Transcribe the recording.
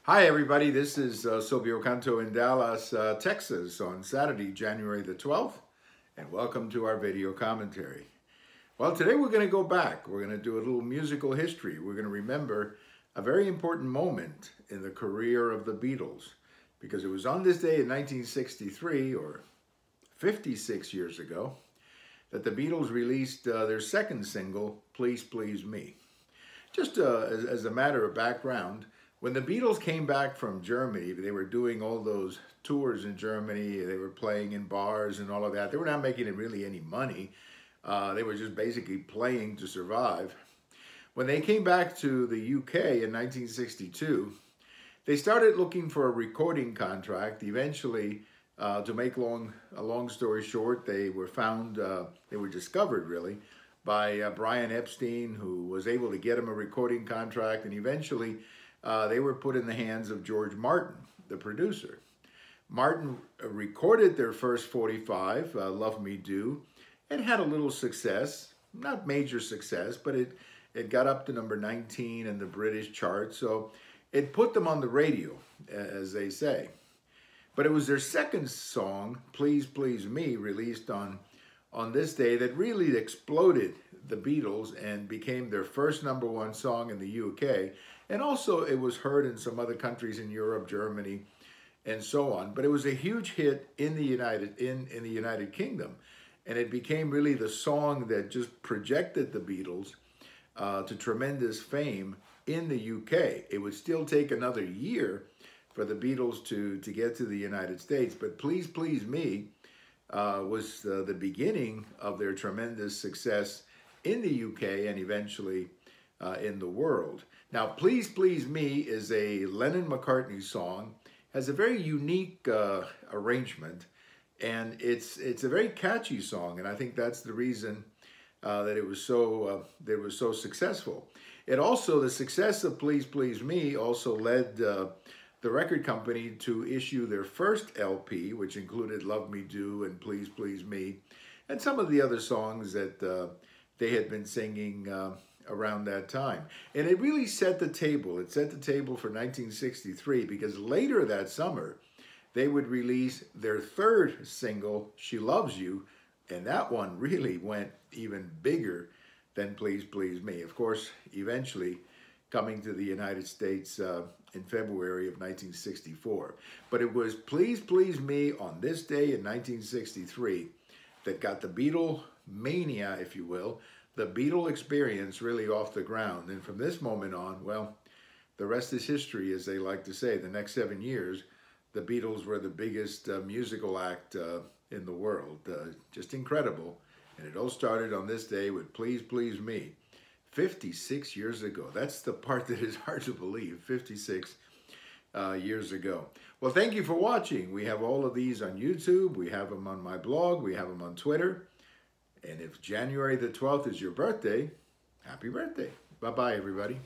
Hi everybody, this is Silvio Canto in Dallas, Texas on Saturday, January the 12th, and welcome to our video commentary. Well, today we're going to go back. We're going to do a little musical history. We're going to remember a very important moment in the career of the Beatles, because it was on this day in 1963, or 56 years ago, that the Beatles released their second single, Please Please Me. Just as a matter of background, when the Beatles came back from Germany, they were doing all those tours in Germany, they were playing in bars and all of that. They were not making really any money. They were just basically playing to survive. When they came back to the UK in 1962, they started looking for a recording contract. Eventually, to make a long story short, they were discovered really, by Brian Epstein, who was able to get them a recording contract, and eventually they were put in the hands of George Martin, the producer. Martin recorded their first 45, Love Me Do, and had a little success, not major success, but it got up to number 19 in the British chart, so it put them on the radio, as they say. But it was their second song, Please Please Me, released on this day that really exploded the Beatles and became their first #1 song in the UK. And also it was heard in some other countries in Europe, Germany, and so on. But it was a huge hit in the United Kingdom. And it became really the song that just projected the Beatles to tremendous fame in the UK. It would still take another year for the Beatles to get to the United States. But Please Please Me was the beginning of their tremendous success in the UK and eventually in the world. Now, Please Please Me is a Lennon-McCartney song, has a very unique arrangement, and it's a very catchy song, and I think that's the reason that it was so successful. The success of Please Please Me also led the record company to issue their first LP, which included Love Me Do and Please Please Me, and some of the other songs that they had been singing around that time. And it really set the table. It set the table for 1963, because later that summer, they would release their third single, She Loves You, and that one really went even bigger than Please Please Me. Of course, eventually coming to the United States in February of 1964. But it was Please Please Me on this day in 1963 that got the Beatle mania, if you will, the Beatle experience really off the ground. And from this moment on, well, the rest is history, as they like to say. The next 7 years, the Beatles were the biggest musical act in the world. Just incredible. And it all started on this day with Please Please Me. 56 years ago. That's the part that is hard to believe, 56 years ago. Well, thank you for watching. We have all of these on YouTube. We have them on my blog. We have them on Twitter. And if January the 12th is your birthday, happy birthday. Bye-bye, everybody.